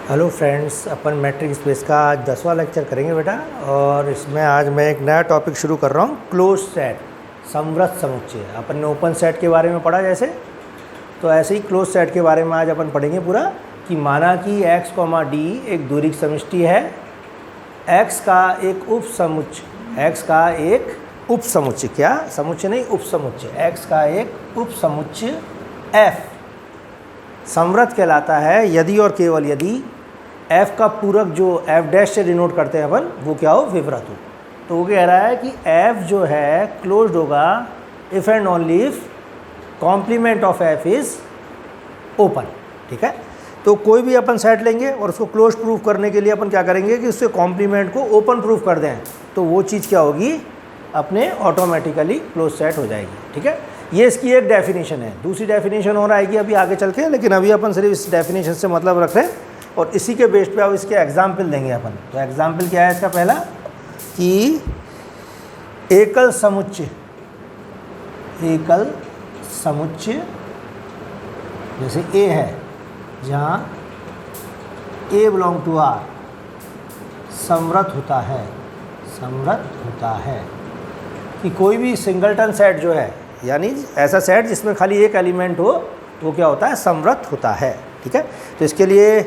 Hello friends, अपन matric space का आज 10वां lecture करेंगे बेटा। और इसमें आज मैं एक नया टॉपिक शुरू कर रहा हूँ, क्लोज सेट, समवृत्त समुच्चय। अपन ने ओपन सेट के बारे में पढ़ा जैसे, तो ऐसे ही क्लोज सेट के बारे में आज अपन पढ़ेंगे पूरा। कि माना कि x, d एक दूरी की समष्टि है, x का एक उप समुच्चय, x का एक उप समुच्चय, क्या समुच्चय नहीं उप समुच्चय, x का एक उप समुच्चय f समवृत्त कहलाता है यदि और केवल यदि f का पूरक जो f डैश से डिनोट करते हैं अपन, वो क्या हो, विवृत हो। तो वो कह रहा है कि f जो है क्लोज्ड होगा if and only if complement of f is open. ठीक है, तो कोई भी अपन सेट लेंगे और उसको क्लोज प्रूफ करने के लिए अपन क्या करेंगे कि उससे कॉम्प्लीमेंट को ओपन प्रूफ कर दें, तो वो चीज़ क्या होगी, अपने ऑटोमेटिकली क्लोज सेट हो जाएगी। ठीक है, ये इसकी एक डेफिनेशन है। दूसरी डेफिनेशन और आएगी अभी आगे चल के, लेकिन अभी अपन सिर्फ इस डेफिनेशन से मतलब रख रहे हैं और इसी के बेस पे अब इसके एग्जाम्पल देंगे अपन। तो एग्जाम्पल क्या है इसका, पहला कि एकल समुच्चय, एकल समुच्चय जैसे A है, जहाँ A बिलोंग टू R समवृत्त होता है, समवृत्त होता है। कि कोई भी सिंगलटन सेट जो है, यानी ऐसा सेट जिसमें खाली एक एलिमेंट हो, वो क्या होता है, समवृत्त होता है। ठीक है, तो इसके लिए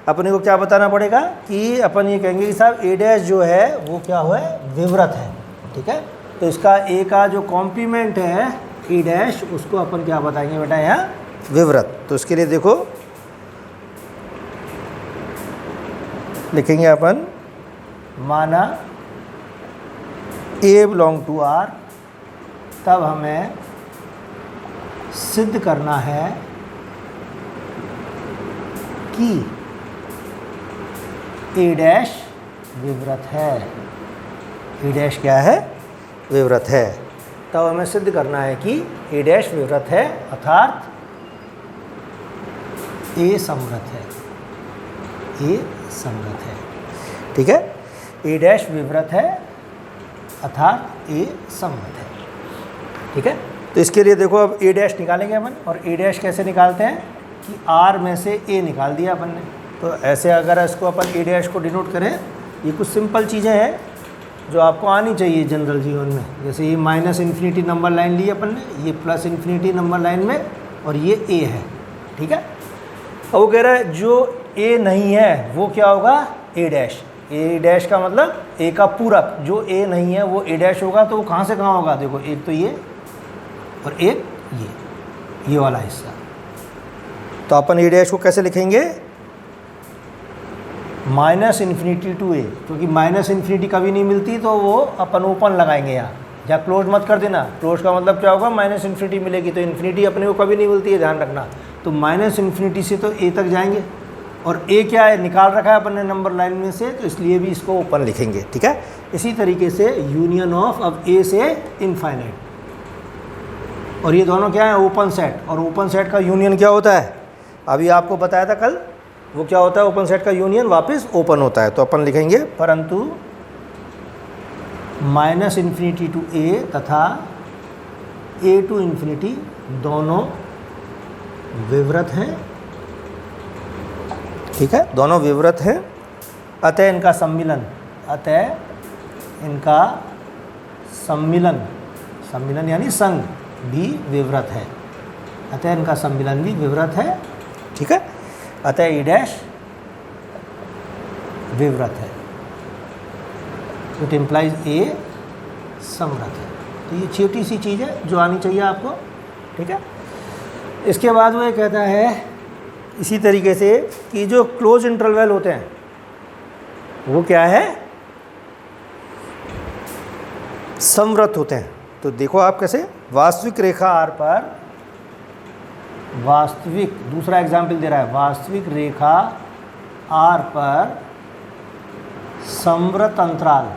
अपने को क्या बताना पड़ेगा कि अपन ये कहेंगे कि साहब A डैश जो है वो क्या हुआ है, विवृत है। ठीक है, तो इसका A का जो कॉम्प्लीमेंट है E डैश, उसको अपन क्या बताएंगे बेटा, यहाँ विवृत। तो इसके लिए देखो लिखेंगे अपन, माना A बिलोंग टू R, तब हमें सिद्ध करना है कि A डैश विवृत है। A डैश क्या है, विवृत है। तब हमें सिद्ध करना है कि A डैश विवृत है, अर्थात A समवृत्त है, A समवृत्त है। ठीक है, A डैश विवृत है अर्थात A समवृत्त है। ठीक है, तो इसके लिए देखो अब A डैश निकालेंगे अपन। और A डैश कैसे निकालते हैं कि R में से A निकाल दिया अपन ने। तो ऐसे अगर इसको अपन A डैश को डिनोट करें, ये कुछ सिंपल चीज़ें हैं जो आपको आनी चाहिए जनरल जीवन में। जैसे ये माइनस इन्फिनिटी नंबर लाइन ली अपन ने, ये प्लस इन्फिनिटी नंबर लाइन में, और ये A है। ठीक है, और वो कह रहा है जो A नहीं है वो क्या होगा, A डैश। A डैश का मतलब A का पूरक, जो A नहीं है वो A डैश होगा। तो वो कहाँ से कहाँ होगा, देखो एक तो ये और एक ये वाला हिस्सा। तो अपन A डैश को कैसे लिखेंगे, माइनस इन्फिनिटी टू A, क्योंकि माइनस इन्फिनिटी कभी नहीं मिलती, तो वो अपन ओपन लगाएंगे यहाँ। या क्लोज मत कर देना, क्लोज का मतलब क्या होगा, माइनस इन्फिनिटी मिलेगी, तो इन्फिनिटी अपने को कभी नहीं मिलती है, ध्यान रखना। तो माइनस इन्फिनिटी से तो A तक जाएंगे, और A क्या है, निकाल रखा है अपन ने नंबर लाइन में से, तो इसलिए भी इसको ओपन लिखेंगे। ठीक है, इसी तरीके से यूनियन ऑफ अब A से इनफाइनाइट, और ये दोनों क्या है, ओपन सेट। और ओपन सेट का यूनियन क्या होता है, अभी आपको बताया था कल, वो क्या होता है, ओपन सेट का यूनियन वापस ओपन होता है। तो अपन लिखेंगे परंतु माइनस इन्फिनिटी टू A तथा A टू इन्फिनिटी दोनों विवृत हैं। ठीक है, दोनों विवृत हैं, अतः इनका सम्मिलन, अतः इनका सम्मिलन, सम्मिलन यानी संग भी विवृत है, अतः इनका सम्मिलन भी विवृत है। ठीक है, अतः E डैश विवृत है, इट इम्प्लाइज A समवृत्त है। तो ये छोटी सी चीज़ है जो आनी चाहिए आपको। ठीक है, इसके बाद वो ये कहता है इसी तरीके से कि जो क्लोज इंटरवल होते हैं वो क्या है, समवृत्त होते हैं। तो देखो आप कैसे, वास्तविक रेखा R पर, वास्तविक, दूसरा एग्जाम्पल दे रहा है, वास्तविक रेखा R पर समवृत्त अंतराल,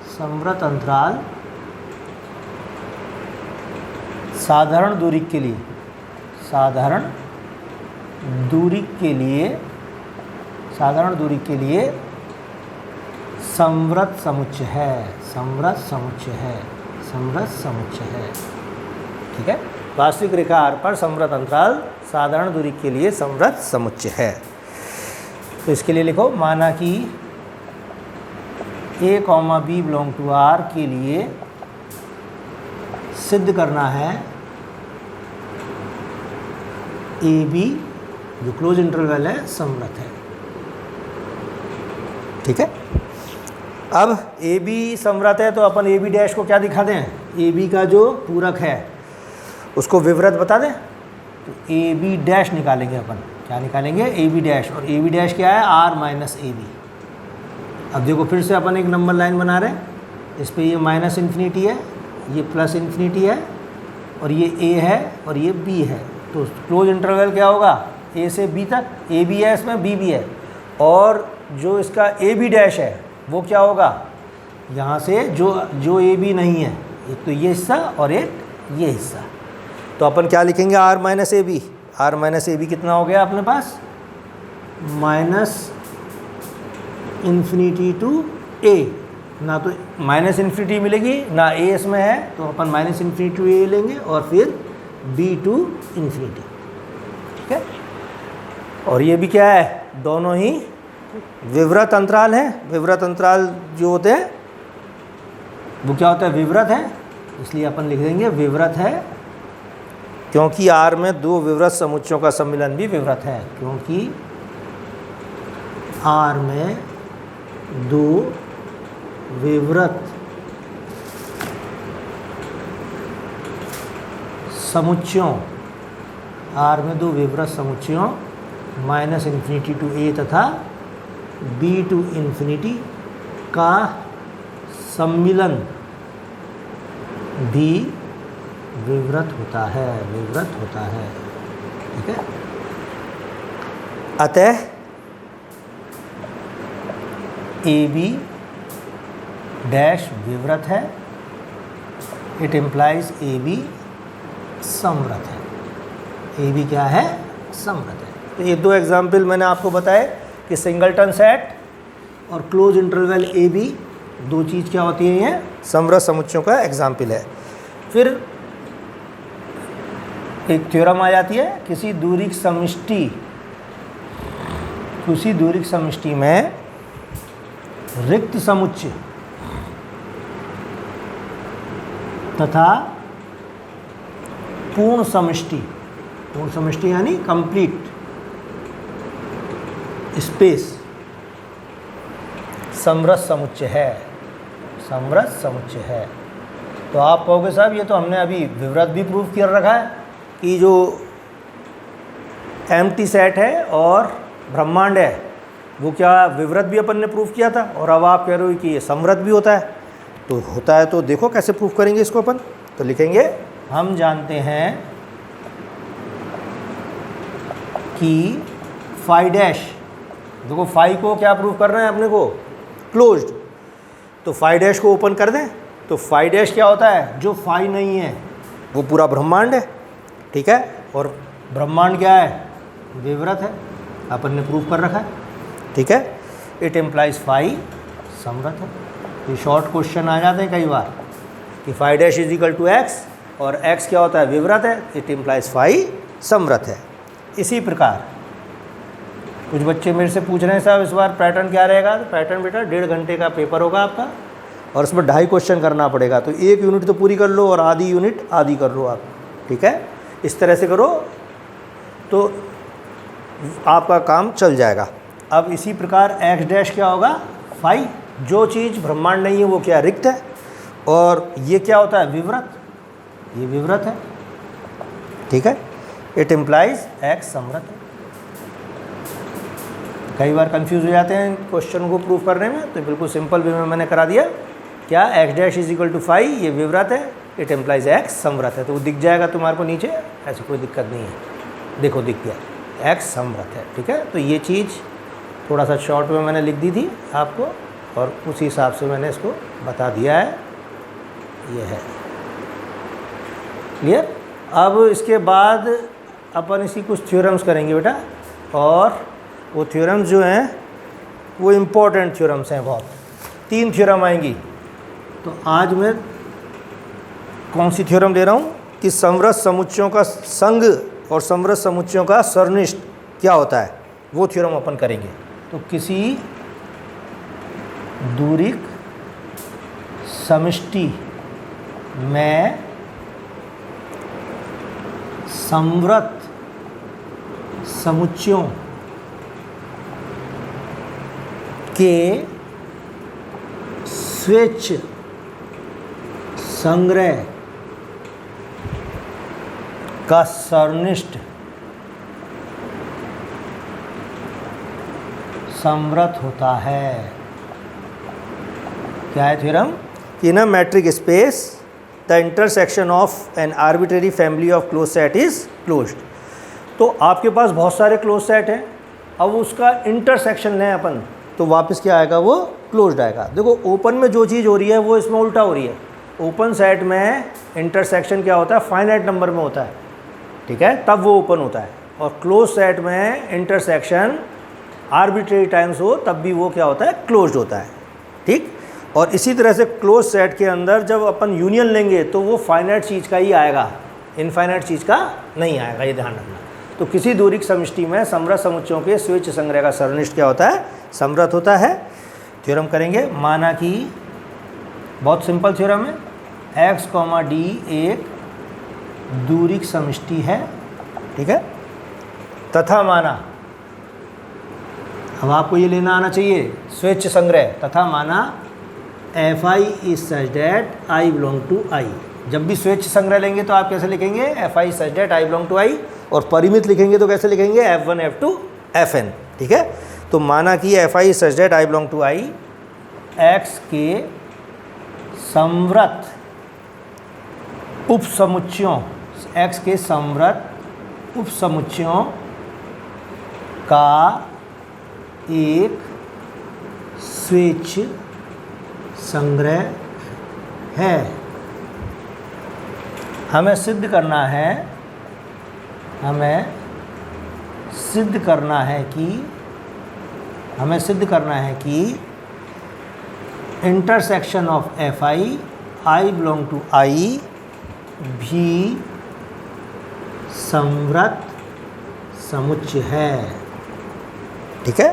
समवृत्त अंतराल साधारण दूरी के लिए, साधारण दूरी के लिए, साधारण दूरी के लिए समवृत्त समुच्चय है, समवृत्त समुच्चय है, समवृत्त समुच्चय है। ठीक है, वास्तविक रेखा R पर समवृत्त अंतराल साधारण दूरी के लिए समवृत्त समुच्चय है। तो इसके लिए लिखो, माना कि a comma B belong to R के लिए सिद्ध करना है ए बी जो क्लोज इंटरवल है समव्रत है। ठीक है, अब ए बी समव्रत है तो अपन ए बी डैश को क्या दिखा दें, ए बी का जो पूरक है उसको विवृत बता दें। तो ए बी डैश निकालेंगे अपन, क्या निकालेंगे, ए बी डैश, और ए बी डैश क्या है, आर माइनस ए बी। अब देखो फिर से अपन एक नंबर लाइन बना रहे हैं, इस पे ये माइनस इन्फिनिटी है, ये प्लस इन्फिनिटी है, और ये ए है और ये बी है। तो क्लोज इंटरवल क्या होगा, ए से बी तक, ए भी है इसमें, बी भी है, और जो इसका ए बी डैश है वो क्या होगा, यहाँ से जो ए बी नहीं है, एक तो ये हिस्सा और एक ये हिस्सा। तो अपन क्या लिखेंगे, R minus A B. R minus A B कितना हो गया अपने पास, माइनस इन्फिनिटी टू ए, ना तो माइनस इन्फिनिटी मिलेगी ना ए इसमें है, तो अपन माइनस इन्फिनिटी टू ए लेंगे और फिर बी टू इन्फिनिटी। ठीक है, और ये भी क्या है, दोनों ही विवृत अंतराल हैं। विवृत अंतराल जो होते हैं वो क्या होता है, विवृत है, इसलिए अपन लिख देंगे विवृत है, क्योंकि आर में दो विवृत समुच्चयों का सम्मिलन भी विवृत है, क्योंकि आर में दो विवृत समुच्चयों, आर में दो विवृत समुच्चयों माइनस इन्फिनिटी टू ए तथा बी टू इन्फिनिटी का सम्मिलन भी विवृत होता है, विवृत होता है। ठीक है, अतः ए बी डैश विवृत है, इट इम्प्लाइज ए बी समव्रत है। ए बी क्या है, समव्रत है। तो ये दो एग्जाम्पल मैंने आपको बताए कि सिंगलटन सेट और क्लोज इंटरवल ए बी दो चीज़ क्या होती है, ये समव्रत समुच्चयों का एग्जाम्पल है। फिर एक थ्योरम आ जाती है, किसी दूरिक समष्टि में रिक्त समुच्चय तथा पूर्ण समष्टि यानी कंप्लीट स्पेस समव्रत समुच्चय है, समव्रत समुच्चय है। तो आप कहोगे साहब ये तो हमने अभी विवृत भी प्रूफ कर रखा है कि जो एम्प्टी सेट है और ब्रह्मांड है वो क्या विवृत भी अपन ने प्रूफ किया था, और अब आप कह रहे हो कि ये समव्रत भी होता है। तो होता है तो देखो कैसे प्रूफ करेंगे इसको अपन। तो लिखेंगे, हम जानते हैं कि फाई डैश, देखो फाई को क्या प्रूफ करना है अपने को, क्लोज्ड, तो फाई डैश को ओपन कर दें। तो फाई डैश क्या होता है, जो फाई नहीं है वो पूरा ब्रह्मांड है। ठीक है, और ब्रह्मांड क्या है, विवृत है, अपन ने प्रूफ कर रखा है। ठीक है, इट इम्प्लाइज फाई समव्रत है। ये शॉर्ट क्वेश्चन आ जाते हैं कई बार कि phi dash is equal to X और एक्स क्या होता है, विवृत है, इट इम्प्लाइज फाई समव्रत है। इसी प्रकार कुछ बच्चे मेरे से पूछ रहे हैं साहब इस बार पैटर्न क्या रहेगा। तो पैटर्न बेटा 1.5 घंटे का पेपर होगा आपका और उसमें 2.5 क्वेश्चन करना पड़ेगा। तो 1 यूनिट तो पूरी कर लो और आधी यूनिट आधी कर लो आप। ठीक है, इस तरह से करो तो आपका काम चल जाएगा। अब इसी प्रकार एक्स डैश क्या होगा, फाई, जो चीज़ ब्रह्मांड नहीं है वो क्या, रिक्त है, और ये क्या होता है, विवृत, ये विवृत है। ठीक है, इट इम्प्लाइज एक्स समव्रत है। कई बार कंफ्यूज हो जाते हैं क्वेश्चन को प्रूफ करने में, तो बिल्कुल सिंपल वे में मैंने करा दिया। क्या, X dash is equal to phi, ये विवृत है, इट इम्प्लाइज एक्स समव्रत है। तो वो दिख जाएगा तुम्हारे को नीचे, ऐसी कोई दिक्कत नहीं है, देखो दिख गया, एक्स समव्रत है। ठीक है, तो ये चीज़ थोड़ा सा शॉर्ट में मैंने लिख दी थी आपको और उसी हिसाब से मैंने इसको बता दिया है, ये है क्लियर। अब इसके बाद अपन इसी कुछ थ्योरम्स करेंगे बेटा, और वो थ्योरम्स जो हैं वो इम्पोर्टेंट थ्योरम्स हैं बहुत। 3 थ्योरम आएंगी। तो आज मैं कौन सी थ्योरम ले रहा हूँ कि समव्रत समुच्चयों का संघ और समव्रत समुच्चयों का सरनिष्ठ क्या होता है, वो थ्योरम अपन करेंगे। तो किसी दूरिक समष्टि में संवृत समुच्चयों के स्वेच्छ संग्रह का सन्निष्ठ संवृत होता है। क्या है theorem? In a matric space the intersection of an arbitrary family of close set is closed. तो आपके पास बहुत सारे क्लोज सेट हैं, अब उसका इंटरसेक्शन लें अपन तो वापस क्या आएगा? वो क्लोज्ड आएगा। देखो ओपन में जो चीज़ हो रही है वो इसमें उल्टा हो रही है। ओपन सेट में इंटरसेक्शन क्या होता है? फाइनाइट नंबर में होता है, ठीक है, तब वो ओपन होता है। और क्लोज सेट में इंटरसेक्शन आर्बिट्रेरी टाइम्स हो तब भी वो क्या होता है? क्लोज्ड होता है, ठीक। और इसी तरह से क्लोज सेट के अंदर जब अपन यूनियन लेंगे तो वो फाइनाइट चीज़ का ही आएगा, इनफाइनाइट चीज़ का नहीं आएगा, ये ध्यान रखना। तो किसी दूरिक समष्टि में समृत समुच्चयों के स्वेच्छ संग्रह का सन्निष्ठ क्या होता है? समृत होता है। थ्योरम करेंगे। माना कि बहुत सिंपल थ्योरम है, x, d एक दूरिक समष्टि है, ठीक है, तथा माना, अब आपको ये लेना आना चाहिए स्वेच्छ संग्रह, तथा माना fi is such that i belong to i। जब भी स्वेच्छ संग्रह लेंगे तो आप कैसे लिखेंगे? fi such that i belong to i। और परिमित लिखेंगे तो कैसे लिखेंगे? f1 f2 fn, ठीक है। तो माना कि fi such that i belong to i, x के संवृत उपसमुच्चयों, x के संवृत उपसमुच्चयों का एक स्वेच्छ संग्रह है। हमें सिद्ध करना है, कि intersection of fi i belong to i भी संवृत समुच्चय है, ठीक है,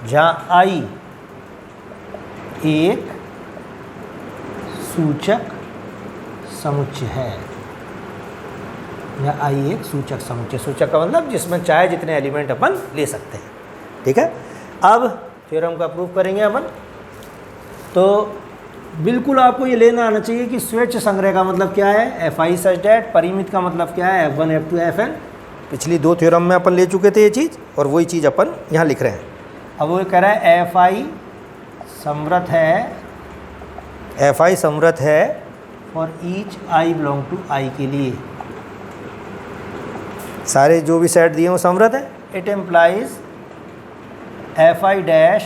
जहाँ i एक सूचक समुच्चय है, या i एक सूचक समुच्चय। सूचक का मतलब जिसमें चाहे जितने एलिमेंट अपन ले सकते हैं, ठीक है। अब थ्योरम का प्रूफ करेंगे अपन। तो बिल्कुल आपको ये लेना आना चाहिए कि स्वेच्छ संग्रह का मतलब क्या है? fi such that. परिमित का मतलब क्या है? f1 f2 fn। पिछली दो थ्योरम में अपन ले चुके थे ये चीज़, और वही चीज़ अपन यहाँ लिख रहे हैं। अब वो कह रहा है fi समृत है for each i belong to i के लिए। सारे जो भी सेट दिए वो समृत है। इट एम्प्लाइज fi डैश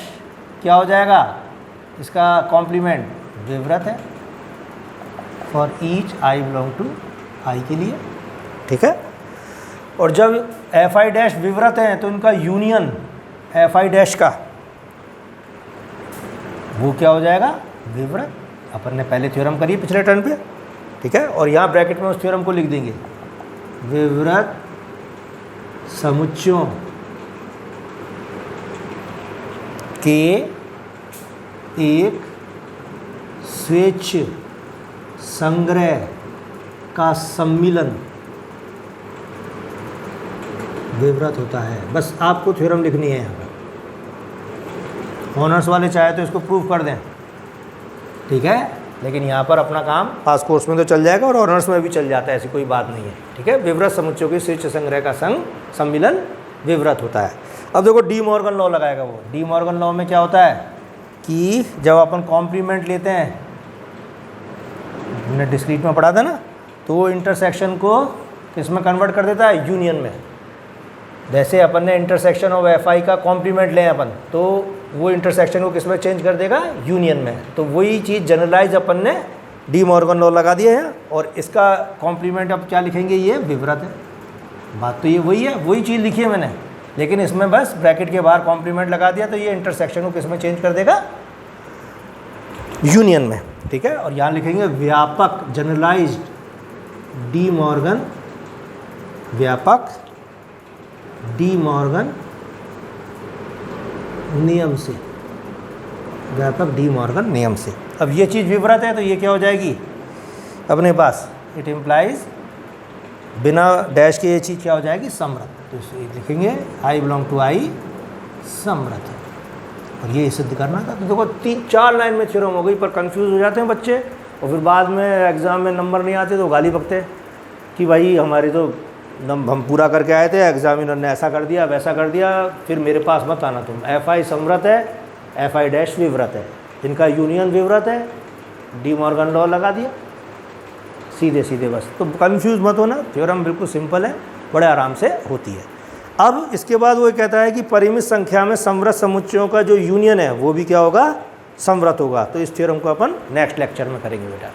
क्या हो जाएगा? इसका कॉम्प्लीमेंट विवृत है for each i belong to i के लिए, ठीक है। और जब fi डैश विवृत है तो इनका यूनियन fi डैश का वो क्या हो जाएगा? विवृत। अपन ने पहले थ्योरम करी पिछले टर्न पे, ठीक है। और यहाँ ब्रैकेट में उस थ्योरम को लिख देंगे, विवृत समुच्चयों के एक स्वेच्छ संग्रह का सम्मिलन विवृत होता है। बस आपको थ्योरम लिखनी है यहाँ पर। ऑनर्स वाले चाहे तो इसको प्रूफ कर दें, ठीक है, लेकिन यहाँ पर अपना काम पास कोर्स में तो चल जाएगा और ऑनर्स में भी चल जाता है, ऐसी कोई बात नहीं है, ठीक है। विवृत समुच्चयों के स्वेच्छ संग्रह का सम्मिलन विवृत होता है। अब देखो डी मॉर्गन लॉ लगाएगा वो। डी मॉर्गन लॉ में क्या होता है कि जब अपन कॉम्प्लीमेंट लेते हैं, हमने डिस्क्रीट में पढ़ा था ना, तो वो इंटरसेक्शन को किस में कन्वर्ट कर देता है? यूनियन में। जैसे अपन ने इंटरसेक्शन ऑफ fi का कॉम्प्लीमेंट लें अपन, तो वो इंटरसेक्शन को किस में चेंज कर देगा? यूनियन में। तो वही चीज़ जनरलाइज अपन ने डी मॉर्गन लॉ लगा दिया है, और इसका कॉम्प्लीमेंट अब क्या लिखेंगे? ये विवृत है। बात तो ये वही है, वही चीज़ लिखी है मैंने, लेकिन इसमें बस ब्रैकेट के बाहर कॉम्प्लीमेंट लगा दिया, तो ये इंटरसेक्शन को किस में चेंज कर देगा? यूनियन में, ठीक है। और यहाँ लिखेंगे व्यापक, जनरलाइज्ड डी मॉर्गन, व्यापक डी मॉर्गन नियम से, व्यापक डी मॉर्गन नियम से। अब ये चीज़ विवृत है तो ये क्या हो जाएगी अपने पास, इट इम्प्लाइज, बिना डैश के ये चीज़ क्या हो जाएगी, समृत। तो इसे लिखेंगे आई बिलोंग टू आई समृत, और ये सिद्ध करना था। तो देखो 3-4 लाइन में थ्योरम हो गई, पर कंफ्यूज हो जाते हैं बच्चे, और फिर बाद में एग्ज़ाम में नंबर नहीं आते तो गाली बकते कि भाई हमारी तो हम पूरा करके आए थे, एग्जामिनर ने ऐसा कर दिया वैसा कर दिया, फिर मेरे पास मत आना तुम। एफ आई समृत है, एफ आई डैश विवृत है, इनका यूनियन विवृत है, डी मॉर्गन लॉ लगा दिया सीधे सीधे बस। तो कंफ्यूज मत होना, थ्योरम बिल्कुल सिंपल है, बड़े आराम से होती है। अब इसके बाद वो कहता है कि परिमित संख्या में समृत समुच्चयों का जो यूनियन है वो भी क्या होगा, समृत होगा। तो इस थ्योरम को अपन नेक्स्ट लेक्चर में करेंगे बेटा।